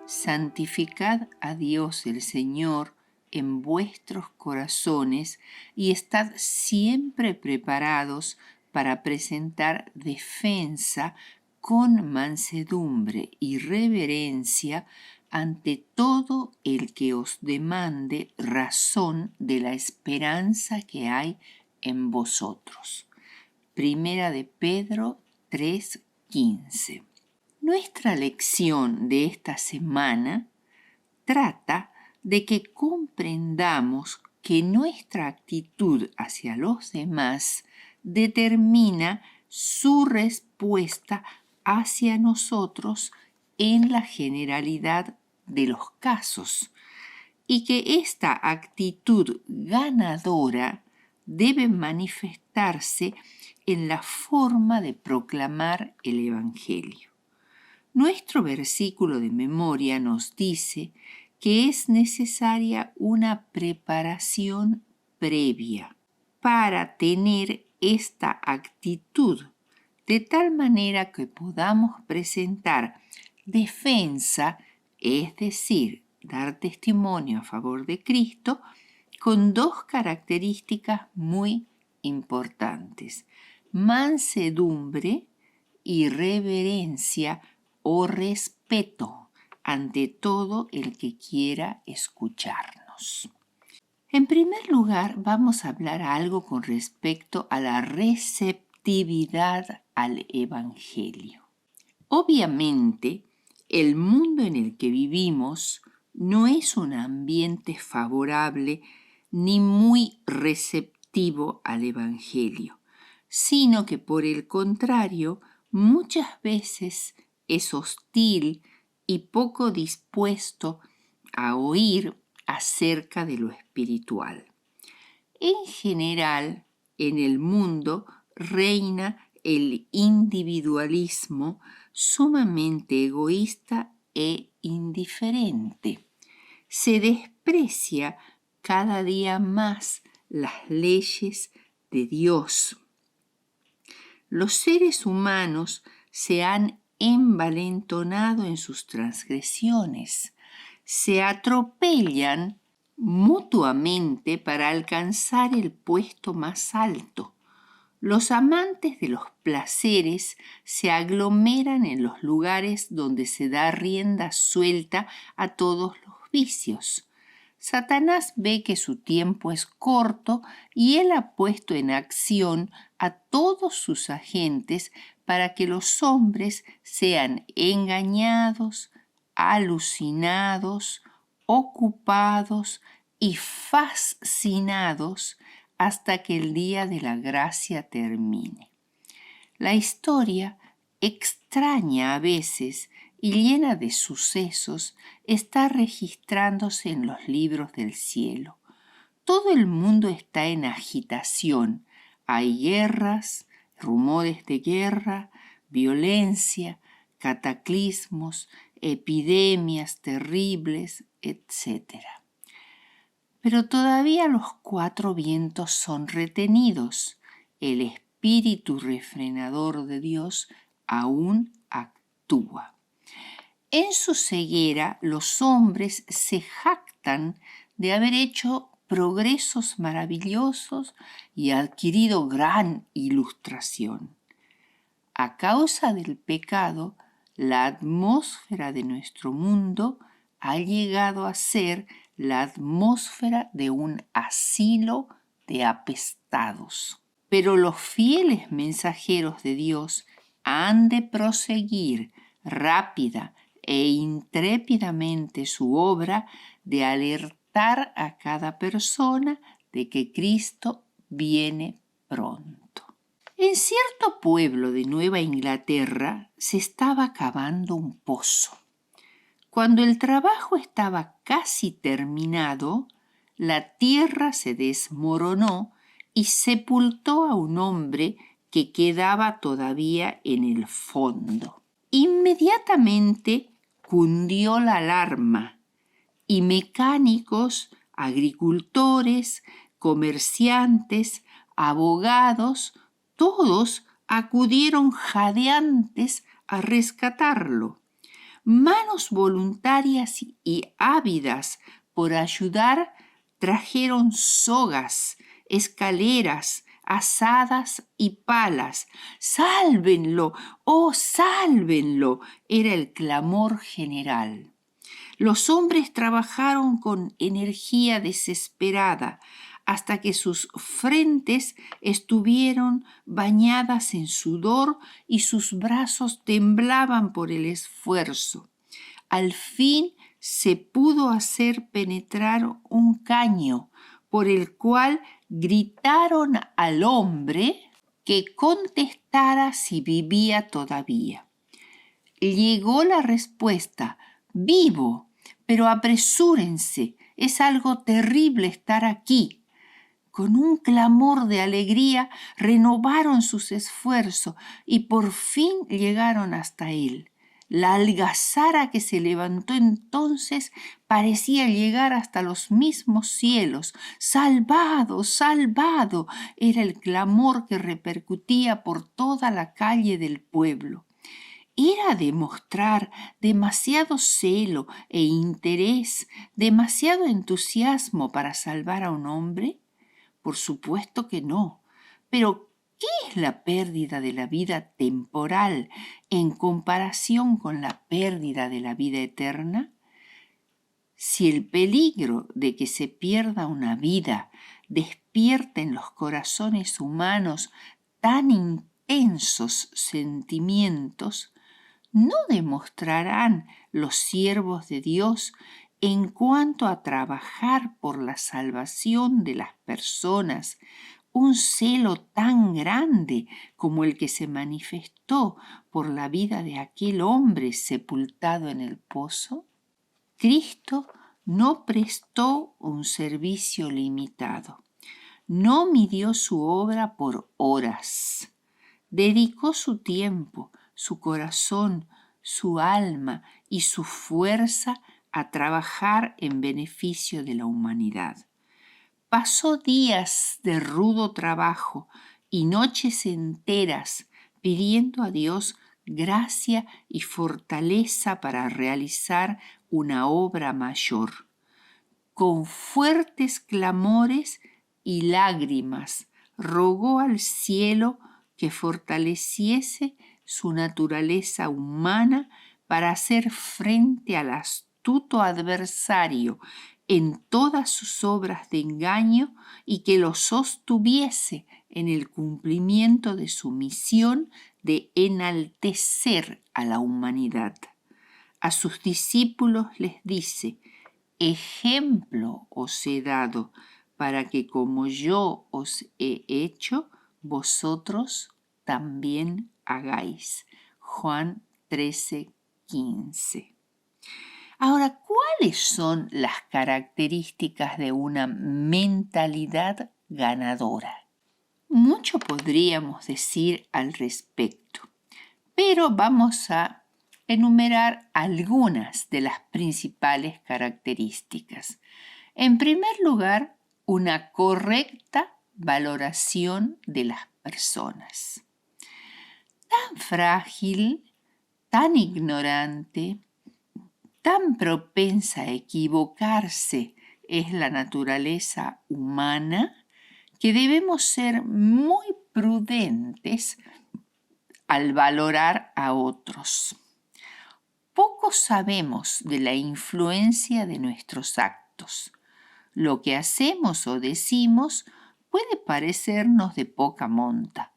santificad a Dios el Señor en vuestros corazones y estad siempre preparados para presentar defensa con mansedumbre y reverencia ante todo el que os demande razón de la esperanza que hay en vosotros. Primera de Pedro 3:15. Nuestra lección de esta semana trata de que comprendamos que nuestra actitud hacia los demás determina su respuesta hacia nosotros en la generalidad de los casos y que esta actitud ganadora debe manifestarse en la forma de proclamar el Evangelio. Nuestro versículo de memoria nos dice que es necesaria una preparación previa para tener esta actitud, de tal manera que podamos presentar defensa, es decir, dar testimonio a favor de Cristo, con dos características muy importantes: mansedumbre y reverencia o respeto ante todo el que quiera escucharnos. En primer lugar, vamos a hablar algo con respecto a la receptividad al Evangelio. Obviamente, el mundo en el que vivimos no es un ambiente favorable ni muy receptivo al Evangelio, sino que por el contrario, muchas veces es hostil y poco dispuesto a oír acerca de lo espiritual. En general, en el mundo reina el individualismo sumamente egoísta e indiferente. Se desprecia cada día más las leyes de Dios. Los seres humanos se han envalentonado en sus transgresiones, se atropellan mutuamente para alcanzar el puesto más alto. Los amantes de los placeres se aglomeran en los lugares donde se da rienda suelta a todos los vicios. Satanás ve que su tiempo es corto y él ha puesto en acción a todos sus agentes para que los hombres sean engañados, alucinados, ocupados y fascinados hasta que el día de la gracia termine. La historia, extraña a veces y llena de sucesos, está registrándose en los libros del cielo. Todo el mundo está en agitación. Hay guerras, rumores de guerra, violencia, cataclismos, epidemias terribles, etc. Pero todavía los cuatro vientos son retenidos. El espíritu refrenador de Dios aún actúa. En su ceguera, los hombres se jactan de haber hecho progresos maravillosos y adquirido gran ilustración. A causa del pecado, la atmósfera de nuestro mundo ha llegado a ser la atmósfera de un asilo de apestados. Pero los fieles mensajeros de Dios han de proseguir rápida e intrépidamente su obra de alertar a cada persona de que Cristo viene pronto. En cierto pueblo de Nueva Inglaterra se estaba cavando un pozo. Cuando el trabajo estaba casi terminado, la tierra se desmoronó y sepultó a un hombre que quedaba todavía en el fondo. Inmediatamente cundió la alarma y mecánicos, agricultores, comerciantes, abogados, todos acudieron jadeantes a rescatarlo. Manos voluntarias y ávidas por ayudar trajeron sogas, escaleras, azadas y palas. ¡Sálvenlo! ¡Oh, sálvenlo! Era el clamor general. Los hombres trabajaron con energía desesperada hasta que sus frentes estuvieron bañadas en sudor y sus brazos temblaban por el esfuerzo. Al fin se pudo hacer penetrar un caño por el cual gritaron al hombre que contestara si vivía todavía. Llegó la respuesta: vivo, pero apresúrense, es algo terrible estar aquí. Con un clamor de alegría renovaron sus esfuerzos y por fin llegaron hasta él. La algazara que se levantó entonces parecía llegar hasta los mismos cielos. ¡Salvado! ¡Salvado! Era el clamor que repercutía por toda la calle del pueblo. ¿Era demostrar demasiado celo e interés, demasiado entusiasmo para salvar a un hombre? Por supuesto que no. Pero, ¿qué es la pérdida de la vida temporal en comparación con la pérdida de la vida eterna? Si el peligro de que se pierda una vida despierta en los corazones humanos tan intensos sentimientos, ¿no demostrarán los siervos de Dios en cuanto a trabajar por la salvación de las personas un celo tan grande como el que se manifestó por la vida de aquel hombre sepultado en el pozo? Cristo no prestó un servicio limitado, no midió su obra por horas, dedicó su tiempo, su corazón, su alma y su fuerza a trabajar en beneficio de la humanidad. Pasó días de rudo trabajo y noches enteras pidiendo a Dios gracia y fortaleza para realizar una obra mayor. Con fuertes clamores y lágrimas rogó al cielo que fortaleciese su naturaleza humana para hacer frente al astuto adversario en todas sus obras de engaño y que lo sostuviese en el cumplimiento de su misión de enaltecer a la humanidad. A sus discípulos les dice: ejemplo os he dado para que como yo os he hecho, vosotros también hagáis. Juan 13:15. Ahora, ¿cuáles son las características de una mentalidad ganadora? Mucho podríamos decir al respecto, pero vamos a enumerar algunas de las principales características. En primer lugar, una correcta valoración de las personas. Tan frágil, tan ignorante, tan propensa a equivocarse es la naturaleza humana que debemos ser muy prudentes al valorar a otros. Poco sabemos de la influencia de nuestros actos. Lo que hacemos o decimos puede parecernos de poca monta,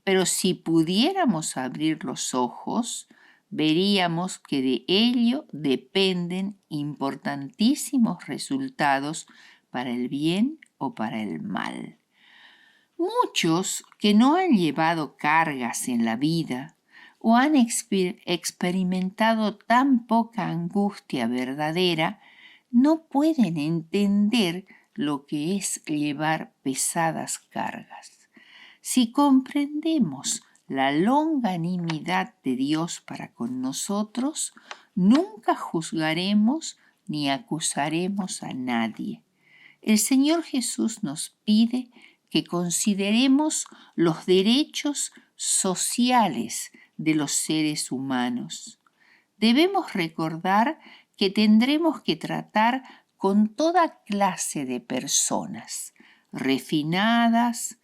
pero si pudiéramos abrir los ojos, veríamos que de ello dependen importantísimos resultados para el bien o para el mal. Muchos que no han llevado cargas en la vida o han experimentado tan poca angustia verdadera, no pueden entender lo que es llevar pesadas cargas. Si comprendemos la longanimidad de Dios para con nosotros, nunca juzgaremos ni acusaremos a nadie. El Señor Jesús nos pide que consideremos los derechos sociales de los seres humanos. debemos recordar que tendremos que tratar con toda clase de personas, refinadas,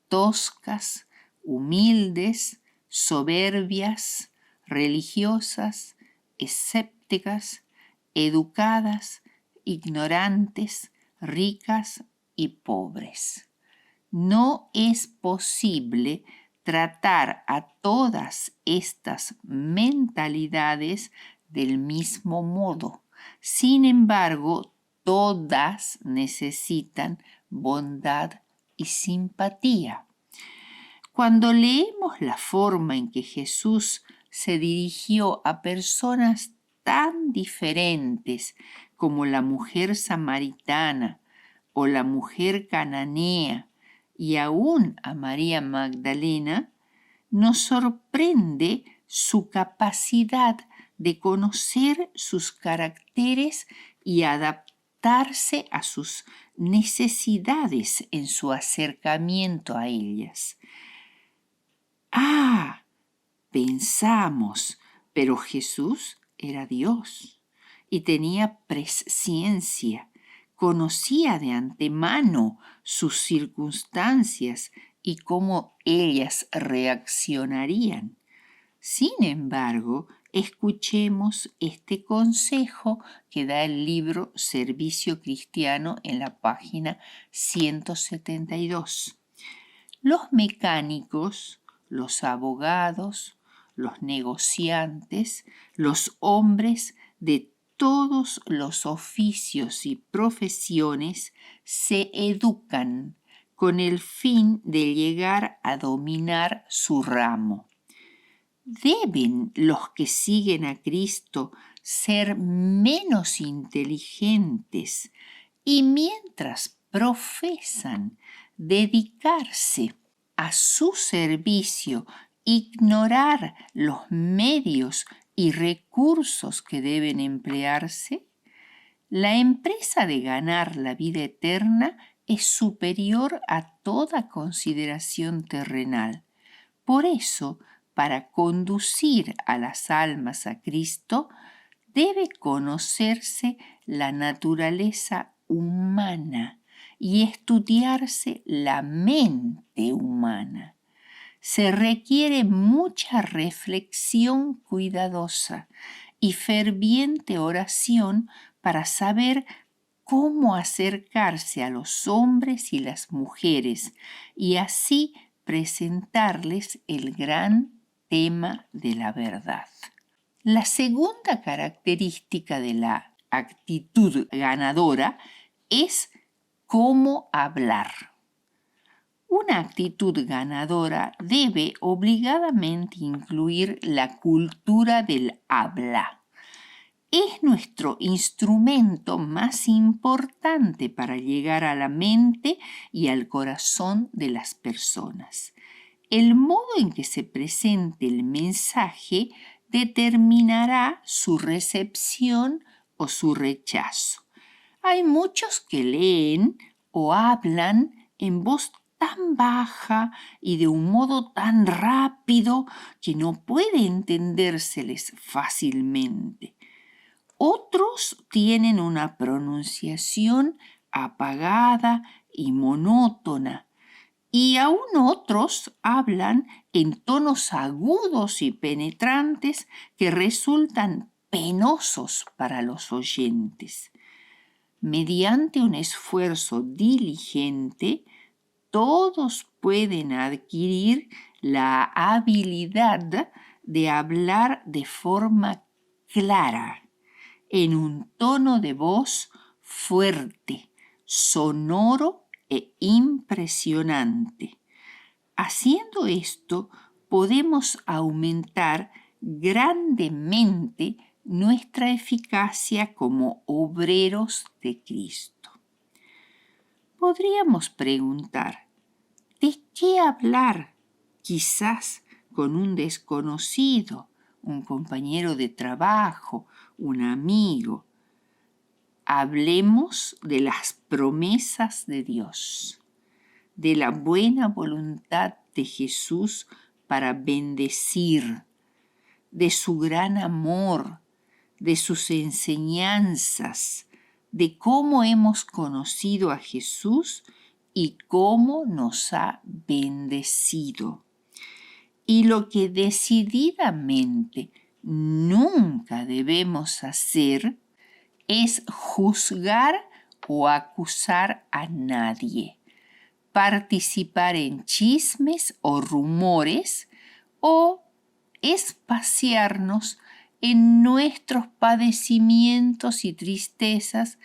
toscas, humildes, soberbias, religiosas, escépticas, educadas, ignorantes, ricas y pobres. No es posible tratar a todas estas mentalidades del mismo modo. Sin embargo, todas necesitan bondad y simpatía. Cuando leemos la forma en que Jesús se dirigió a personas tan diferentes como la mujer samaritana o la mujer cananea y aún a María Magdalena, nos sorprende su capacidad de conocer sus caracteres y adaptarse a sus necesidades en su acercamiento a ellas. Pensamos, pero Jesús era Dios y tenía presciencia, conocía de antemano sus circunstancias y cómo ellas reaccionarían. Sin embargo, escuchemos este consejo que da el libro Servicio Cristiano en la página 172. Los mecánicos, los abogados, los negociantes, los hombres de todos los oficios y profesiones se educan con el fin de llegar a dominar su ramo. ¿Deben los que siguen a Cristo ser menos inteligentes y mientras profesan dedicarse a su servicio, ignorar los medios y recursos que deben emplearse? La empresa de ganar la vida eterna es superior a toda consideración terrenal. Por eso, para conducir a las almas a Cristo, debe conocerse la naturaleza humana y estudiarse la mente humana. Se requiere mucha reflexión cuidadosa y ferviente oración para saber cómo acercarse a los hombres y las mujeres y así presentarles el gran tema de la verdad. La segunda característica de la actitud ganadora es cómo hablar. Una actitud ganadora debe obligadamente incluir la cultura del habla. Es nuestro instrumento más importante para llegar a la mente y al corazón de las personas. El modo en que se presente el mensaje determinará su recepción o su rechazo. Hay muchos que leen o hablan en voz tan baja y de un modo tan rápido que no puede entendérseles fácilmente. Otros tienen una pronunciación apagada y monótona, y aún otros hablan en tonos agudos y penetrantes que resultan penosos para los oyentes. Mediante un esfuerzo diligente, todos pueden adquirir la habilidad de hablar de forma clara, en un tono de voz fuerte, sonoro e impresionante. Haciendo esto, podemos aumentar grandemente nuestra eficacia como obreros de Cristo. Podríamos preguntar, ¿de qué hablar? Quizás con un desconocido, un compañero de trabajo, un amigo. Hablemos de las promesas de Dios, de la buena voluntad de Jesús para bendecir, de su gran amor, de sus enseñanzas, de cómo hemos conocido a Jesús y cómo nos ha bendecido. Y lo que decididamente nunca debemos hacer es juzgar o acusar a nadie, participar en chismes o rumores o espaciarnos en nuestros padecimientos y tristezas,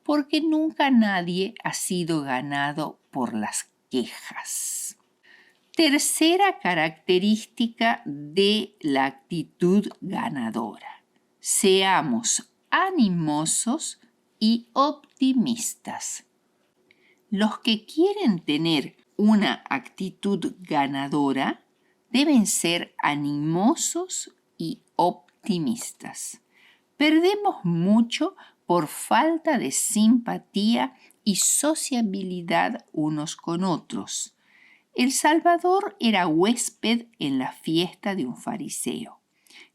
porque nunca nadie ha sido ganado por las quejas. Tercera característica de la actitud ganadora: seamos animosos y optimistas. Los que quieren tener una actitud ganadora deben ser animosos y optimistas. Perdemos mucho por falta de simpatía y sociabilidad unos con otros. El Salvador era huésped en la fiesta de un fariseo.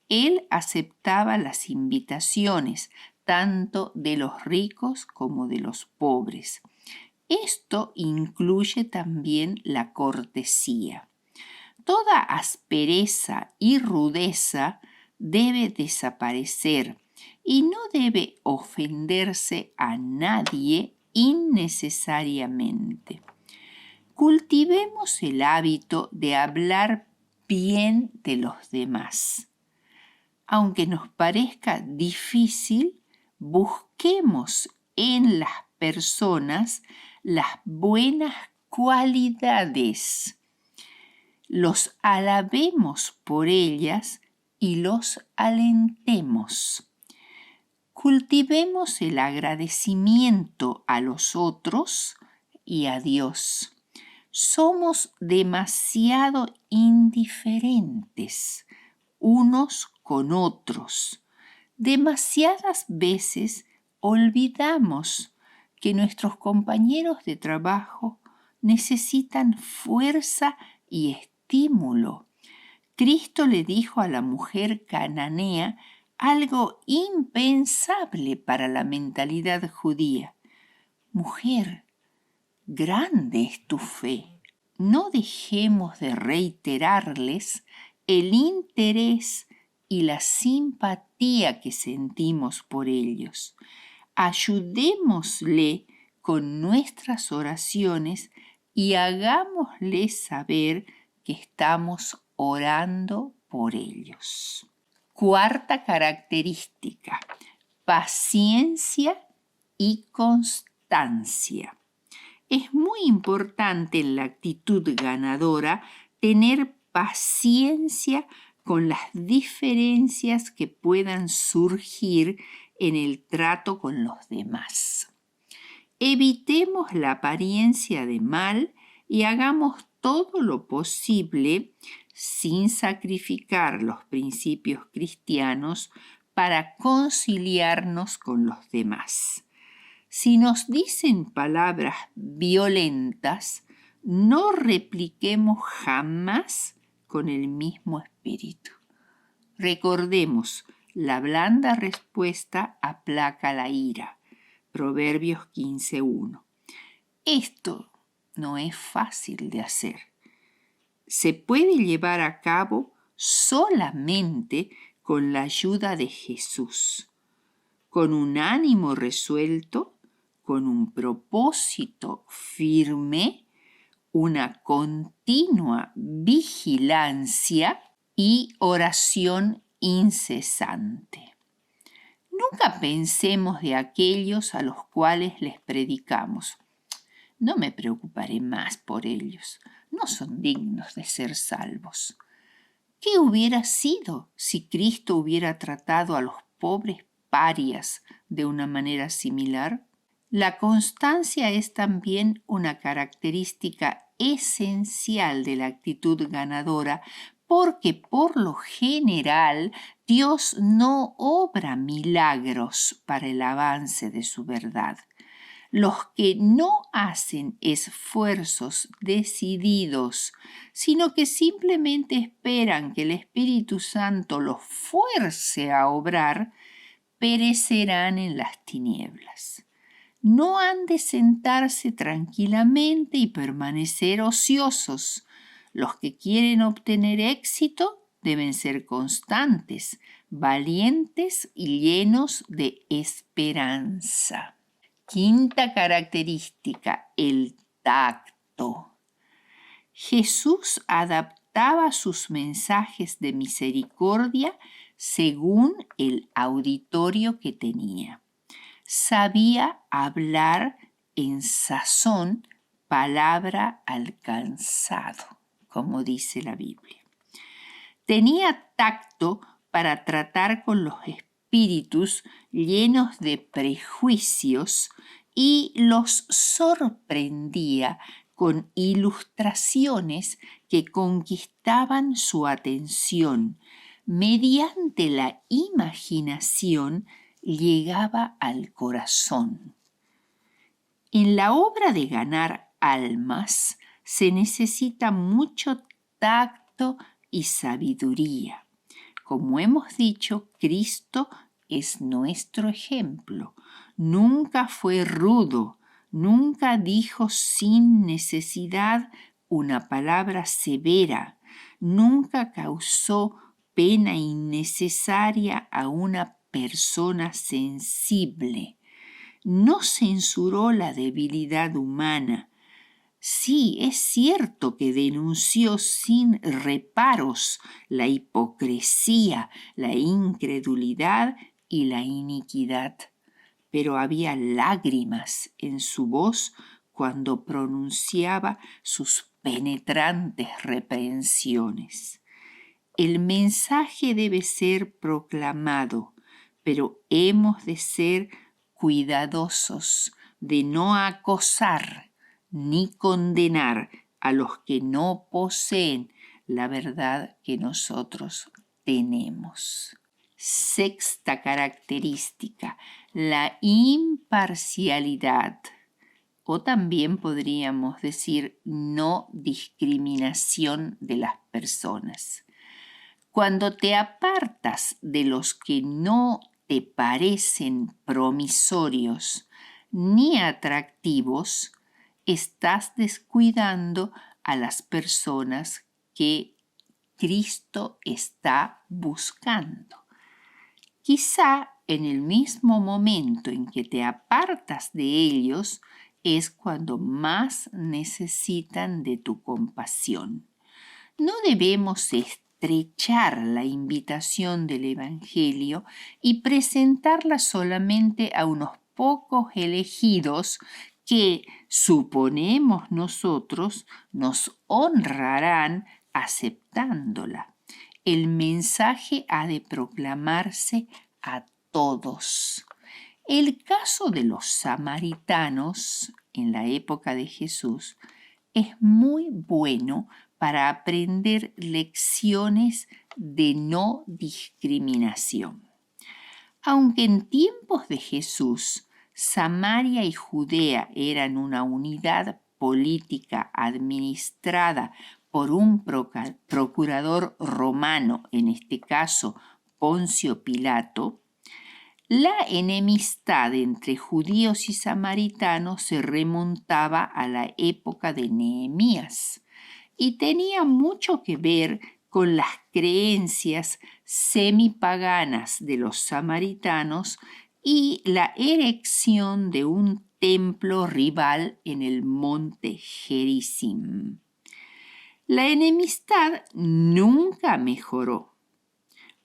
Él aceptaba las invitaciones tanto de los ricos como de los pobres. Esto incluye también la cortesía. Toda aspereza y rudeza debe desaparecer y no debe ofenderse a nadie innecesariamente. Cultivemos el hábito de hablar bien de los demás. Aunque nos parezca difícil, busquemos en las personas las buenas cualidades. Los alabemos por ellas y los alentemos. Cultivemos el agradecimiento a los otros y a Dios. Somos demasiado indiferentes unos con otros. Demasiadas veces olvidamos que nuestros compañeros de trabajo necesitan fuerza y estímulo. Cristo le dijo a la mujer cananea algo impensable para la mentalidad judía: mujer, grande es tu fe. No dejemos de reiterarles el interés y la simpatía que sentimos por ellos. Ayudémosle con nuestras oraciones y hagámosle saber que estamos orando por ellos. Cuarta característica: paciencia y constancia. Es muy importante en la actitud ganadora tener paciencia con las diferencias que puedan surgir en el trato con los demás. Evitemos la apariencia de mal y hagamos todo lo posible, sin sacrificar los principios cristianos, para conciliarnos con los demás. Si nos dicen palabras violentas, no repliquemos jamás con el mismo espíritu. Recordemos, la blanda respuesta aplaca la ira. Proverbios 15:1. Esto no es fácil de hacer. Se puede llevar a cabo solamente con la ayuda de Jesús, con un ánimo resuelto, con un propósito firme, una continua vigilancia y oración incesante. Nunca pensemos de aquellos a los cuales les predicamos: no me preocuparé más por ellos, no son dignos de ser salvos. ¿Qué hubiera sido si Cristo hubiera tratado a los pobres parias de una manera similar? La constancia es también una característica esencial de la actitud ganadora, porque por lo general Dios no obra milagros para el avance de su verdad. Los que no hacen esfuerzos decididos, sino que simplemente esperan que el Espíritu Santo los fuerce a obrar, perecerán en las tinieblas. No han de sentarse tranquilamente y permanecer ociosos. Los que quieren obtener éxito deben ser constantes, valientes y llenos de esperanza. Quinta característica, el tacto. Jesús adaptaba sus mensajes de misericordia según el auditorio que tenía. Sabía hablar en sazón, palabra alcanzado, como dice la Biblia. Tenía tacto para tratar con los espíritus llenos de prejuicios y los sorprendía con ilustraciones que conquistaban su atención. Mediante la imaginación llegaba al corazón. En la obra de ganar almas se necesita mucho tacto y sabiduría. Como hemos dicho, Cristo es nuestro ejemplo. Nunca fue rudo, nunca dijo sin necesidad una palabra severa, nunca causó pena innecesaria a una persona sensible. No censuró la debilidad humana. Sí, es cierto que denunció sin reparos la hipocresía, la incredulidad y la iniquidad, pero había lágrimas en su voz cuando pronunciaba sus penetrantes reprehensiones. El mensaje debe ser proclamado, pero hemos de ser cuidadosos de no acosar ni condenar a los que no poseen la verdad que nosotros tenemos. Sexta característica, la imparcialidad, o también podríamos decir no discriminación de las personas. Cuando te apartas de los que no te parecen promisorios ni atractivos, estás descuidando a las personas que Cristo está buscando. Quizá en el mismo momento en que te apartas de ellos es cuando más necesitan de tu compasión. No debemos estrechar la invitación del Evangelio y presentarla solamente a unos pocos elegidos que, suponemos nosotros, nos honrarán aceptándola. El mensaje ha de proclamarse a todos. El caso de los samaritanos en la época de Jesús es muy bueno para aprender lecciones de no discriminación. Aunque en tiempos de Jesús Samaria y Judea eran una unidad política administrada por un procurador romano, en este caso Poncio Pilato, la enemistad entre judíos y samaritanos se remontaba a la época de Nehemías y tenía mucho que ver con las creencias semipaganas de los samaritanos y la erección de un templo rival en el monte Gerizim. La enemistad nunca mejoró.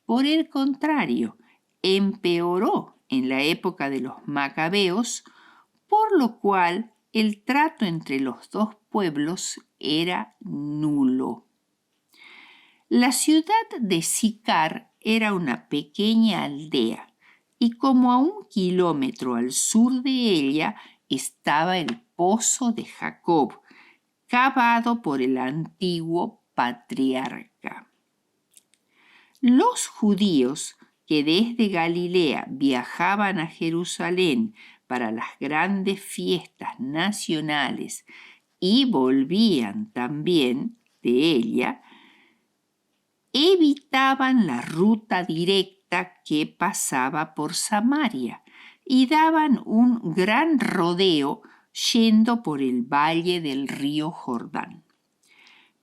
Por el contrario, empeoró en la época de los macabeos, por lo cual el trato entre los dos pueblos era nulo. La ciudad de Sicar era una pequeña aldea y como a 1 kilómetro al sur de ella estaba el pozo de Jacob, cavado por el antiguo patriarca. Los judíos que desde Galilea viajaban a Jerusalén para las grandes fiestas nacionales y volvían también de ella, evitaban la ruta directa profeta que pasaba por Samaria y daban un gran rodeo yendo por el valle del río Jordán.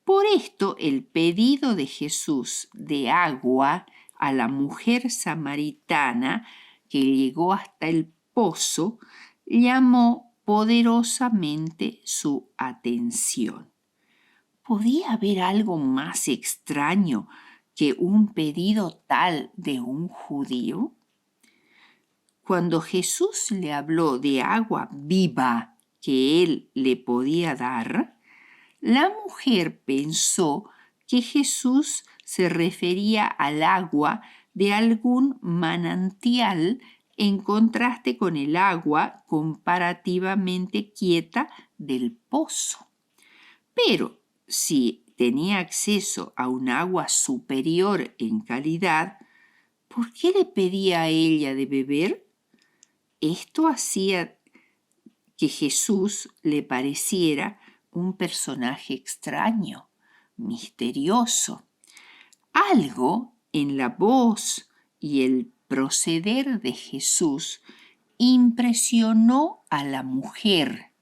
Por esto el pedido de Jesús de agua a la mujer samaritana que llegó hasta el pozo llamó poderosamente su atención. ¿Podía haber algo más extraño que un pedido tal de un judío? Cuando Jesús le habló de agua viva que él le podía dar, la mujer pensó que Jesús se refería al agua de algún manantial en contraste con el agua comparativamente quieta del pozo. Pero si tenía acceso a un agua superior en calidad, ¿por qué le pedía a ella de beber? Esto hacía que Jesús le pareciera un personaje extraño, misterioso. Algo en la voz y el proceder de Jesús impresionó a la mujer.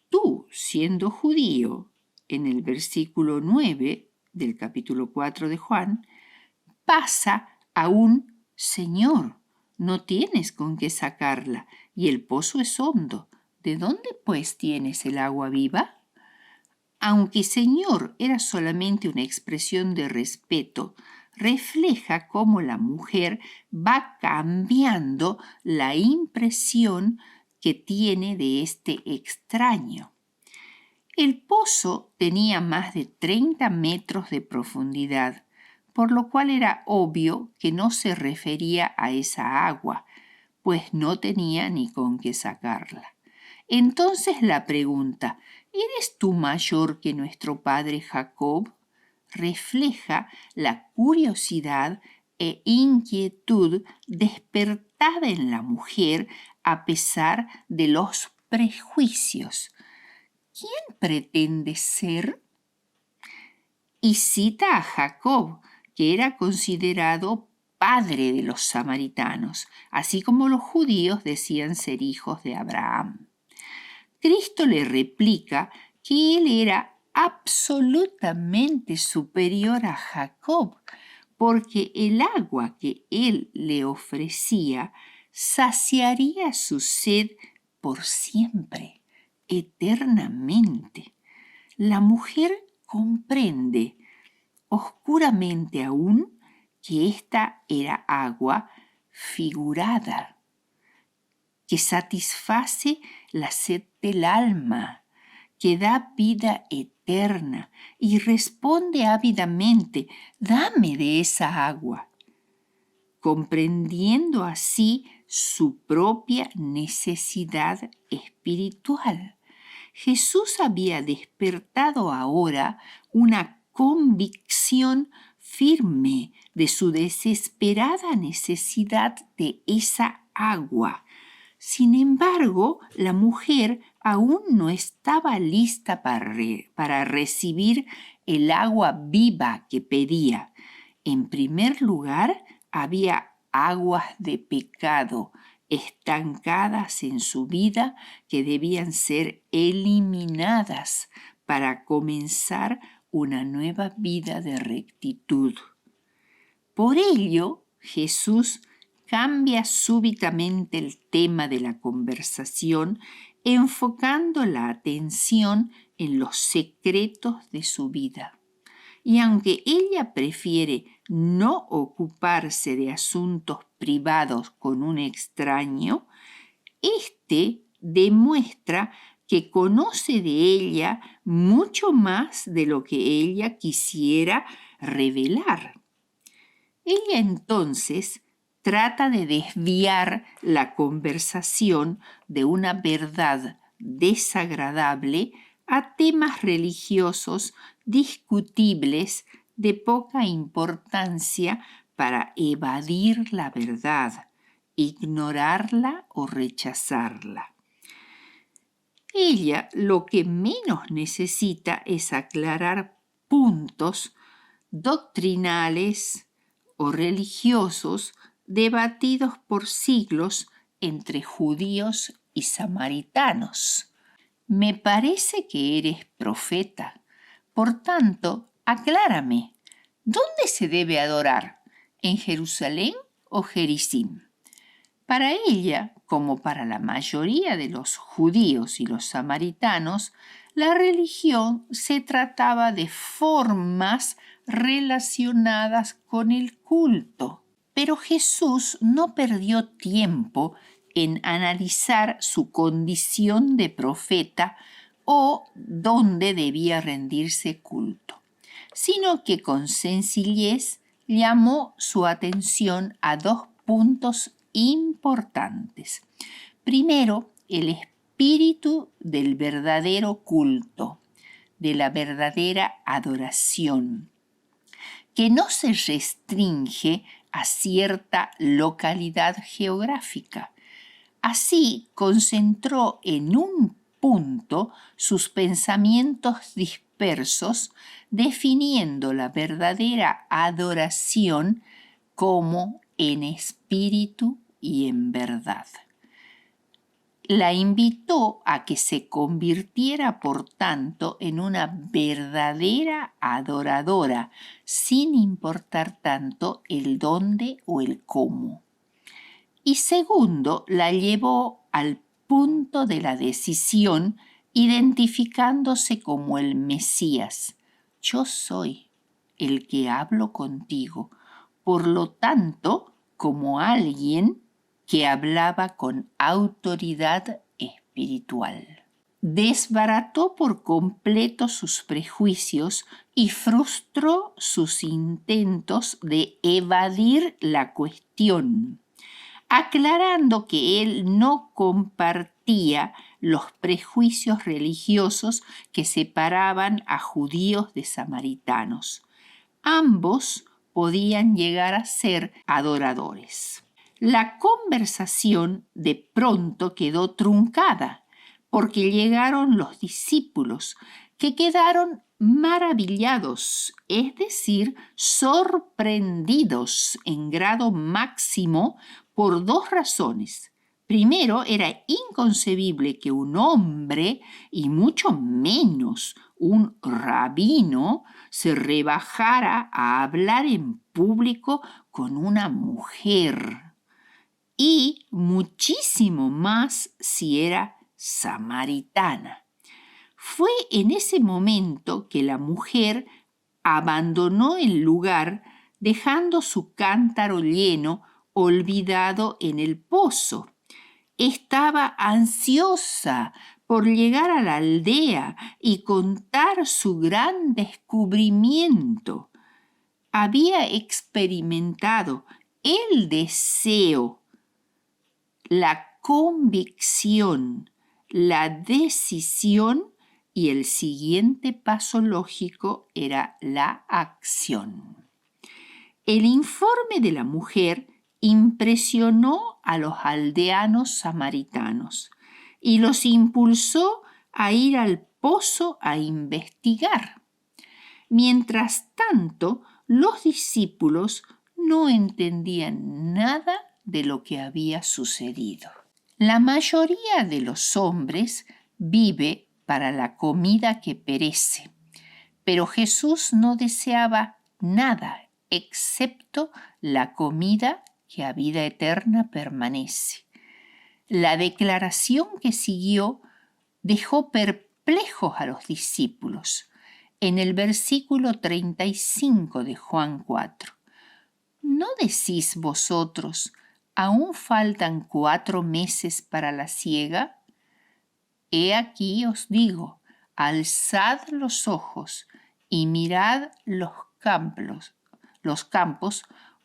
Tú, siendo judío, en el versículo 9 del capítulo 4 de Juan, pasa a un Señor, no tienes con qué sacarla y el pozo es hondo. ¿De dónde pues tienes el agua viva? Aunque Señor era solamente una expresión de respeto, refleja cómo la mujer va cambiando la impresión que tiene de este extraño. El pozo tenía más de 30 metros de profundidad, por lo cual era obvio que no se refería a esa agua, pues no tenía ni con qué sacarla. Entonces la pregunta, ¿eres tú mayor que nuestro padre Jacob? Refleja la curiosidad e inquietud despertada en la mujer a pesar de los prejuicios. ¿Quién pretende ser? Y cita a Jacob, que era considerado padre de los samaritanos, así como los judíos decían ser hijos de Abraham. Cristo le replica que él era absolutamente superior a Jacob, porque el agua que él le ofrecía saciaría su sed por siempre, eternamente. La mujer comprende, oscuramente aún, que esta era agua figurada, que satisface la sed del alma, que da vida eterna y responde ávidamente, dame de esa agua, comprendiendo así su propia necesidad espiritual. Jesús había despertado ahora una convicción firme de su desesperada necesidad de esa agua. Sin embargo, la mujer aún no estaba lista para recibir el agua viva que pedía. En primer lugar, había aguas de pecado estancadas en su vida que debían ser eliminadas para comenzar una nueva vida de rectitud. Por ello, Jesús cambia súbitamente el tema de la conversación, enfocando la atención en los secretos de su vida. Y aunque ella prefiere no ocuparse de asuntos privados con un extraño, éste demuestra que conoce de ella mucho más de lo que ella quisiera revelar. Ella entonces trata de desviar la conversación de una verdad desagradable a temas religiosos discutibles de poca importancia para evadir la verdad, ignorarla o rechazarla. Ella lo que menos necesita es aclarar puntos doctrinales o religiosos debatidos por siglos entre judíos y samaritanos. Me parece que eres profeta. Por tanto, aclárame, ¿dónde se debe adorar? ¿En Jerusalén o Gerizim? Para ella, como para la mayoría de los judíos y los samaritanos, la religión se trataba de formas relacionadas con el culto. Pero Jesús no perdió tiempo en analizar su condición de profeta o dónde debía rendirse culto, sino que con sencillez llamó su atención a dos puntos importantes. Primero, el espíritu del verdadero culto, de la verdadera adoración, que no se restringe a cierta localidad geográfica. Así concentró en un punto sus pensamientos dispersos, definiendo la verdadera adoración como en espíritu y en verdad. La invitó a que se convirtiera, por tanto, en una verdadera adoradora, sin importar tanto el dónde o el cómo. Y segundo, la llevó al punto de la decisión, identificándose como el Mesías. Yo soy el que hablo contigo, por lo tanto, como alguien que hablaba con autoridad espiritual. Desbarató por completo sus prejuicios y frustró sus intentos de evadir la cuestión, aclarando que él no compartía los prejuicios religiosos que separaban a judíos de samaritanos. Ambos podían llegar a ser adoradores. La conversación de pronto quedó truncada, porque llegaron los discípulos, que quedaron maravillados, es decir, sorprendidos en grado máximo por dos razones. Primero, era inconcebible que un hombre, y mucho menos un rabino, se rebajara a hablar en público con una mujer, y muchísimo más si era samaritana. Fue en ese momento que la mujer abandonó el lugar, dejando su cántaro lleno, olvidado en el pozo. Estaba ansiosa por llegar a la aldea y contar su gran descubrimiento. Había experimentado el deseo, la convicción, la decisión, y el siguiente paso lógico era la acción. El informe de la mujer impresionó a los aldeanos samaritanos y los impulsó a ir al pozo a investigar. Mientras tanto, los discípulos no entendían nada de lo que había sucedido. La mayoría de los hombres vive para la comida que perece, pero Jesús no deseaba nada excepto la comida que a vida eterna permanece. La declaración que siguió dejó perplejos a los discípulos. En el versículo 35 de Juan 4, ¿no decís vosotros, aún faltan 4 meses para la siega? He aquí os digo, alzad los ojos y mirad los campos,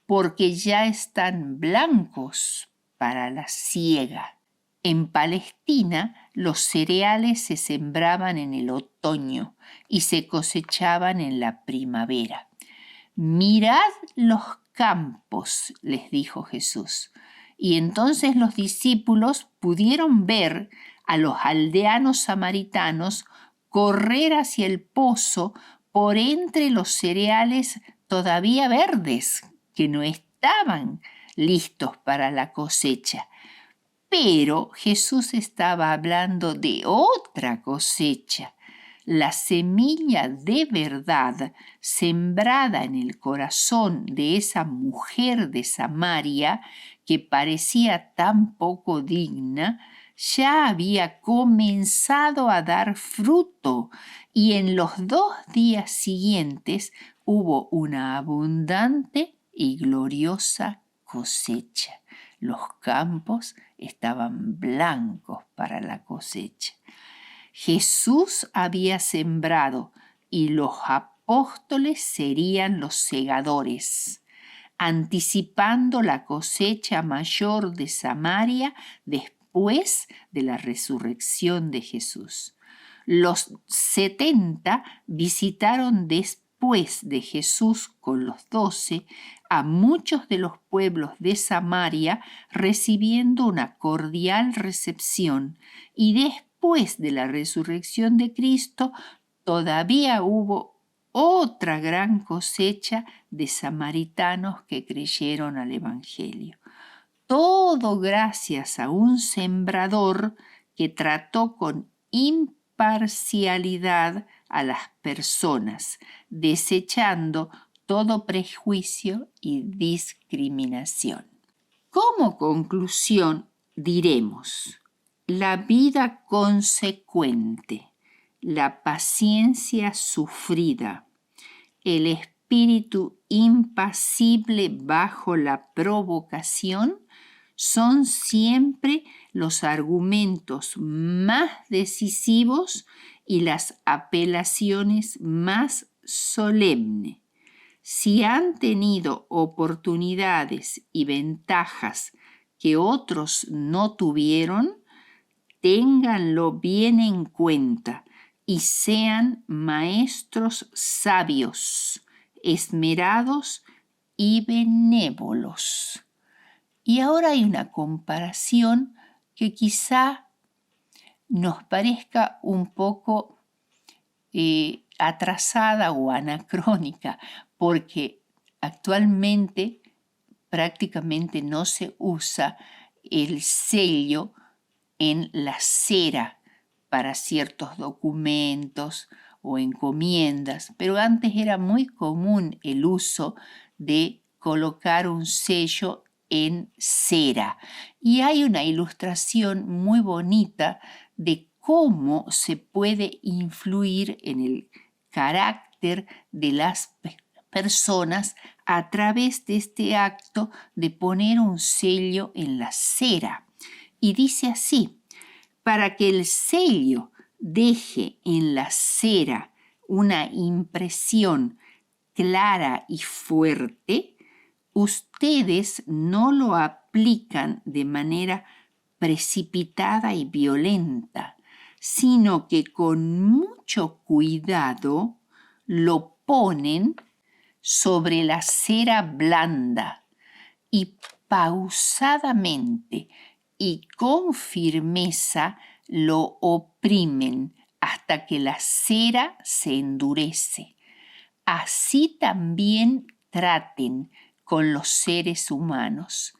porque ya están blancos para la siega. En Palestina los cereales se sembraban en el otoño y se cosechaban en la primavera. Mirad los campos, les dijo Jesús. Y entonces los discípulos pudieron ver a los aldeanos samaritanos correr hacia el pozo por entre los cereales todavía verdes, que no estaban listos para la cosecha. Pero Jesús estaba hablando de otra cosecha, la semilla de verdad sembrada en el corazón de esa mujer de Samaria que parecía tan poco digna, ya había comenzado a dar fruto y en los 2 días siguientes hubo una abundante y gloriosa cosecha. Los campos estaban blancos para la cosecha. Jesús había sembrado y los apóstoles serían los segadores, anticipando la cosecha mayor de Samaria después de la resurrección de Jesús. Los 70 visitaron después de Jesús con los 12 a muchos de los pueblos de Samaria, recibiendo una cordial recepción, y después de la resurrección de Cristo todavía hubo otra gran cosecha de samaritanos que creyeron al Evangelio. Todo gracias a un sembrador que trató con imparcialidad a las personas, desechando todo prejuicio y discriminación. Como conclusión, diremos: la vida consecuente, la paciencia sufrida, el espíritu impasible bajo la provocación son siempre los argumentos más decisivos y las apelaciones más solemnes. Si han tenido oportunidades y ventajas que otros no tuvieron, ténganlo bien en cuenta y sean maestros sabios, esmerados y benévolos. Y ahora hay una comparación que quizá nos parezca un poco atrasada o anacrónica, porque actualmente prácticamente no se usa el sello en la cera para ciertos documentos o encomiendas, pero antes era muy común el uso de colocar un sello en cera. Y hay una ilustración muy bonita de cómo se puede influir en el carácter de las personas a través de este acto de poner un sello en la cera. Y dice así: para que el sello deje en la cera una impresión clara y fuerte, ustedes no lo aplican de manera precipitada y violenta, sino que con mucho cuidado lo ponen sobre la cera blanda y pausadamente y con firmeza lo oprimen hasta que la cera se endurece. Así también traten con los seres humanos.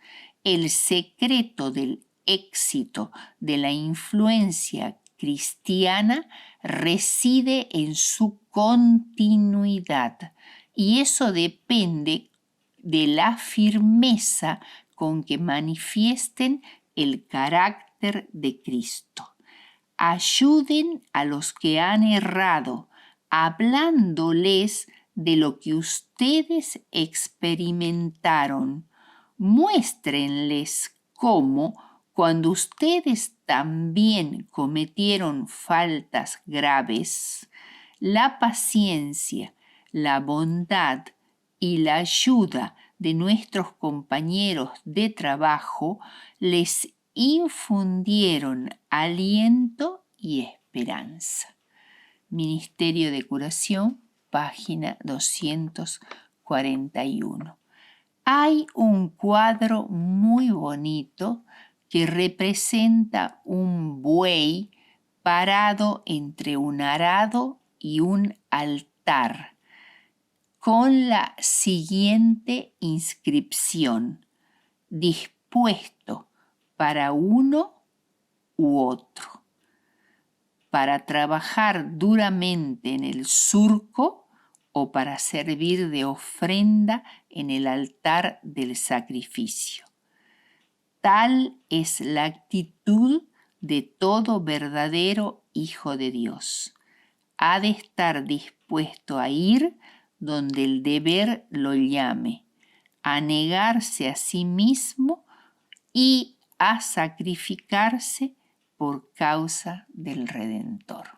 El secreto del éxito de la influencia cristiana reside en su continuidad, y eso depende de la firmeza con que manifiesten el carácter de Cristo. Ayuden a los que han errado, hablándoles de lo que ustedes experimentaron. Muéstrenles cómo, cuando ustedes también cometieron faltas graves, la paciencia, la bondad y la ayuda de nuestros compañeros de trabajo les infundieron aliento y esperanza. Ministerio de Curación, página 241. Hay un cuadro muy bonito que representa un buey parado entre un arado y un altar, con la siguiente inscripción: dispuesto para uno u otro, para trabajar duramente en el surco o para servir de ofrenda en el altar del sacrificio. Tal es la actitud de todo verdadero hijo de Dios. Ha de estar dispuesto a ir donde el deber lo llame, a negarse a sí mismo y a sacrificarse por causa del Redentor.